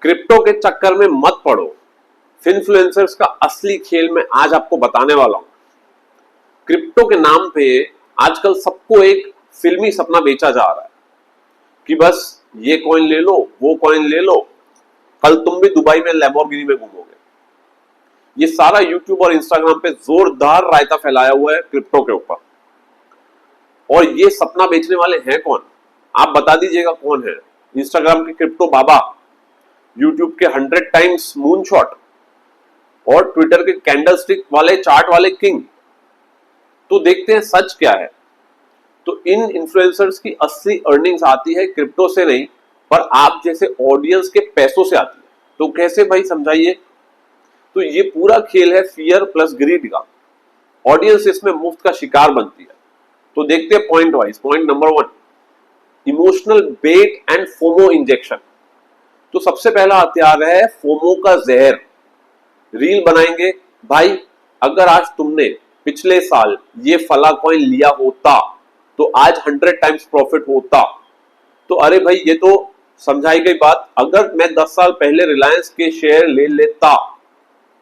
Crypto के चक्कर में मत पड़ो। फिनफ्लुएंसर्स का असली खेल मैं आज आपको बताने वाला हूं। क्रिप्टो के नाम पे आजकल सबको एक फिल्मी सपना बेचा जा रहा है कि बस ये कॉइन ले लो, वो कॉइन ले लो, कल तुम भी दुबई में लैम्बोर्गिनी में घूमोगे। ये सारा यूट्यूब और इंस्टाग्राम पे जोरदार रायता फैलाया हुआ है क्रिप्टो के ऊपर। और ये सपना बेचने वाले हैं कौन? आप बता दीजिएगा कौन है। इंस्टाग्राम के क्रिप्टो बाबा, यूट्यूब के 100 टाइम्स मूनशॉट और ट्विटर के कैंडल स्टिक वाले चार्ट वाले किंग। तो देखते हैं सच क्या है। तो इन इन्फ्लुएंसर्स की असली अर्निंग्स आती है क्रिप्टो से नहीं, पर आप जैसे ऑडियंस के पैसों से आती है। तो कैसे भाई, समझाइए। तो ये पूरा खेल है फियर प्लस ग्रीड का। ऑडियंस इसमें मुफ्त का शिकार बनती है। तो देखते हैं point wise. Point number 1, emotional bait and FOMO injection. तो सबसे पहला हथियार है फोमो का जहर। रील बनाएंगे, भाई अगर आज तुमने पिछले साल ये फला कॉइन लिया होता तो आज 100 टाइम्स प्रॉफिट होता। तो अरे भाई, ये तो समझाई गई बात। अगर मैं 10 साल पहले रिलायंस के शेयर ले लेता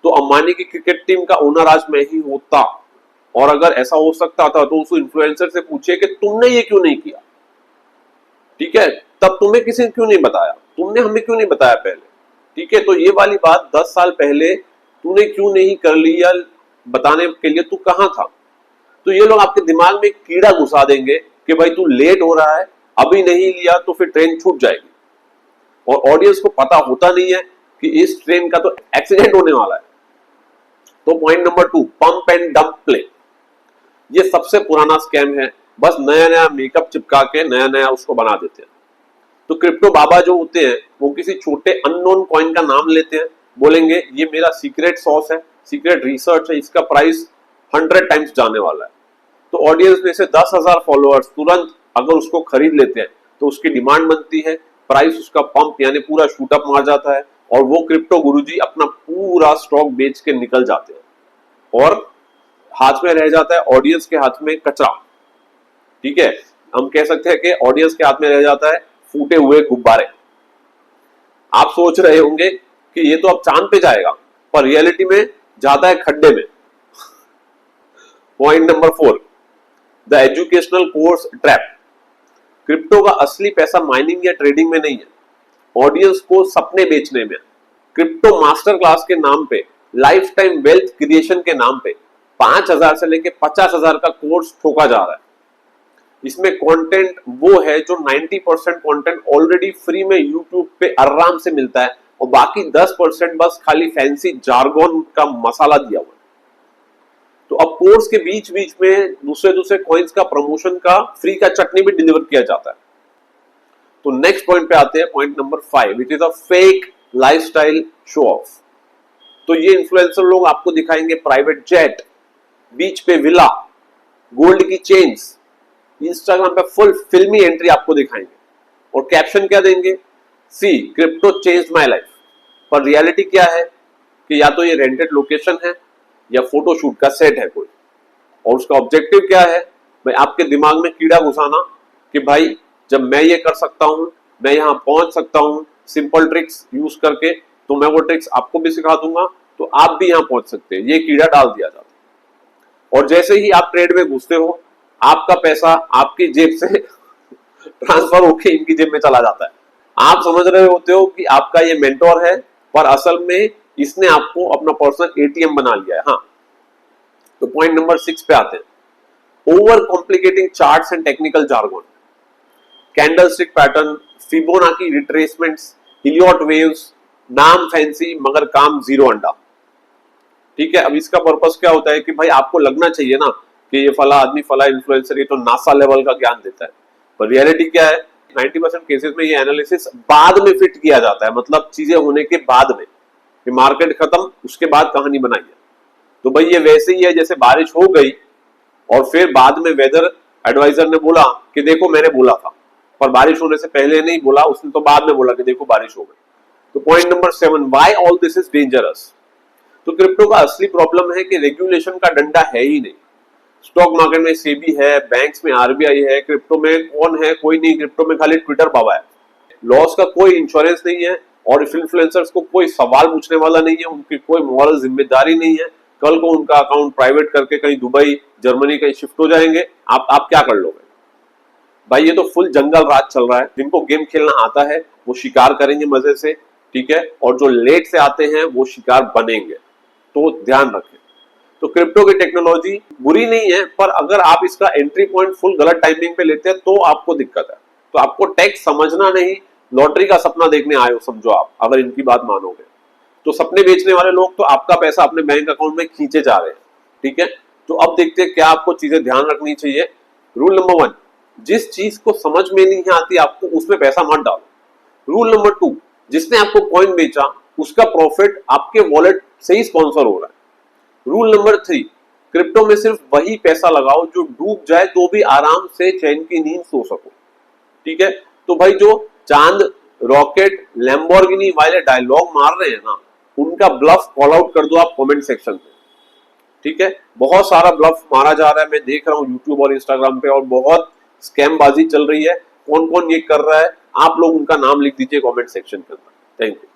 तो अंबानी की क्रिकेट टीम का ओनर आज मैं ही होता। और अगर ऐसा हो सकता था तो उस इन्फ्लुएंसर से पूछिए कि तुमने ये क्यों नहीं किया। ठीक है, तब तुम्हें किसी ने क्यों नहीं बताया, तुमने हमें क्यों नहीं बताया पहले। ठीक है, तो ये वाली बात 10 साल पहले तूने क्यों नहीं कर लिया बताने के लिए तू कहां था। तो ये लोग आपके दिमाग में कीड़ा घुसा देंगे कि भाई तू लेट हो रहा है, अभी नहीं लिया तो फिर ट्रेन छूट जाएगी। और ऑडियंस को पता होता नहीं है कि इस ट्रेन का तो एक्सीडेंट होने वाला है। तो point number 2, pump and dump play. ये सबसे पुराना स्कैम है। बस नया नया मेकअप चिपका के नया नया उसको बना देते हैं। तो क्रिप्टो बाबा जो होते हैं वो किसी छोटे अननोन कॉइन का नाम लेते हैं, बोलेंगे ये मेरा सीक्रेट सॉस है, सीक्रेट रिसर्च है, इसका प्राइस 100 टाइम्स जाने वाला है। तो ऑडियंस में से 10,000 फॉलोअर्स तुरंत अगर उसको खरीद लेते हैं तो उसकी डिमांड बनती है, प्राइस उसका पंप यानी पूरा शूटअप मार जाता है और वो क्रिप्टो गुरुजी अपना पूरा स्टॉक बेच के निकल जाते हैं और हाथ में रह जाता है ऑडियंस के हाथ में कचरा। ठीक है, हम कह सकते हैं कि ऑडियंस के हाथ में रह जाता है फूटे हुए गुब्बारे। आप सोच रहे होंगे कि ये तो अब चांद पे जाएगा, पर रियलिटी में जाता है खड्डे में। Point number 4, the educational course trap. Crypto का असली पैसा माइनिंग या ट्रेडिंग में नहीं है, ऑडियंस को सपने बेचने में। क्रिप्टो मास्टर क्लास के नाम पे, लाइफ टाइम वेल्थ क्रिएशन के नाम पे 5,000 से लेके 50,000 का कोर्स ठोका जा रहा है। इसमें कंटेंट वो है जो 90% कंटेंट ऑलरेडी फ्री में यूट्यूब पे आराम से मिलता है और बाकी 10% बस खाली फैंसी जार्गन का मसाला दिया हुआ है। तो अब कोर्स के बीच बीच में दूसरे दूसरे कॉइन्स का प्रमोशन का फ्री का चटनी भी डिलीवर किया जाता है। तो नेक्स्ट पॉइंट पे आते हैं, point number 5, it is a fake lifestyle show off. तो ये इन्फ्लुएंसर लोग आपको दिखाएंगे प्राइवेट जेट, बीच पे विला, गोल्ड की चेन्स, इंस्टाग्राम पे फुल फिल्मी एंट्री आपको दिखाएंगे और कैप्शन क्या देंगे, सी क्रिप्टो चेंज्ड माय लाइफ। पर रियलिटी क्या है कि या तो ये रेंटेड लोकेशन है या फोटोशूट का सेट है कोई। और उसका ऑब्जेक्टिव क्या है भाई, आपके दिमाग में कीड़ा घुसाना कि भाई जब मैं ये कर सकता हूं, मैं यहां पहुंच सकता हूं सिंपल ट्रिक्स यूज करके, तो मैं वो ट्रिक्स आपको भी सिखा दूंगा तो आप भी यहां पहुंच सकते हैं। ये कीड़ा डाल दिया जाता है और जैसे ही आप ट्रेड में घुसते हो आपका पैसा आपकी जेब से ट्रांसफर होकर इनकी जेब में चला जाता है। आप समझ रहे होते हो कि आपका ये मेंटोर है, पर असल में इसने आपको अपना पर्सनल एटीएम बना लिया है। हाँ, तो पॉइंट नंबर 6 पे आते हैं, over complicating charts and technical jargon. Candlestick pattern, Fibonacci retracements, Elliott waves, नाम फैंसी मगर काम जीरो अंडा। ठीक है, अब इसका पर्पस क्या होता है कि भाई आपको लगना चाहिए ना कि ये फला आदमी, फला इन्फ्लुएंसर ये तो नासा लेवल का ज्ञान देता है, पर रियलिटी क्या है, 90% केसेस में ये एनालिसिस बाद में फिट किया जाता है। मतलब चीजें होने के बाद में, कि मार्केट खत्म उसके बाद कहानी बनाई है। तो भाई ये वैसे ही है जैसे बारिश हो गई और फिर बाद में वेदर एडवाइजर ने बोला कि देखो मैंने बोला था, पर बारिश होने से पहले नहीं बोला उसने, तो बाद में बोला कि देखो बारिश हो गई। तो point number 7, why all this is dangerous. तो क्रिप्टो का असली प्रॉब्लम है कि रेगुलेशन का डंडा है ही नहीं। स्टॉक मार्केट में सेबी है, बैंक्स में आरबीआई है, क्रिप्टो में कौन है, कोई नहीं। क्रिप्टो में खाली ट्विटर बाबा है। लॉस का कोई इंश्योरेंस नहीं है, और इन्फ्लुएंसर्स को कोई सवाल पूछने वाला नहीं है, उनकी कोई मॉरल जिम्मेदारी नहीं है। कल को उनका अकाउंट प्राइवेट करके कहीं दुबई जर्मनी कहीं शिफ्ट हो जाएंगे, आप क्या कर लोगे भाई? ये तो फुल जंगल राज चल रहा है। जिनको गेम खेलना आता है वो शिकार करेंगे मजे से, ठीक है, और जो लेट से आते हैं वो शिकार बनेंगे, तो ध्यान रखें। तो क्रिप्टो की टेक्नोलॉजी बुरी नहीं है, पर अगर आप इसका एंट्री पॉइंट फुल गलत टाइमिंग पे लेते हैं तो आपको दिक्कत है। तो आपको टैक्स समझना नहीं, लॉटरी का सपना देखने आए हो समझो आप, अगर इनकी बात मानोगे तो। सपने बेचने वाले लोग तो आपका पैसा अपने बैंक अकाउंट में खींचे जा रहे हैं, ठीक है। तो अब देखते हैं क्या आपको चीजें ध्यान रखनी चाहिए। रूल नंबर 1, जिस चीज को समझ में नहीं आती आपको उसमें पैसा मत डालो। रूल नंबर 2, जिसने आपको कॉइन बेचा उसका प्रॉफिट आपके वॉलेट से ही स्पॉन्सर हो रहा है। रूल नंबर 3, क्रिप्टो में सिर्फ वही पैसा लगाओ जो डूब जाए तो भी आराम से चैन की नींद सो सको, ठीक है। तो भाई जो चांद, रॉकेट, लैम्बोर्गिनी वाले डायलॉग मार रहे हैं ना, उनका ब्लफ कॉल आउट कर दो आप कमेंट सेक्शन में, ठीक है। बहुत सारा ब्लफ मारा जा रहा है, मैं देख रहा हूँ यूट्यूब और इंस्टाग्राम पे, और बहुत स्कैम बाजी चल रही है। कौन कौन ये कर रहा है, आप लोग उनका नाम लिख दीजिए कमेंट सेक्शन के अंदर। Thank you.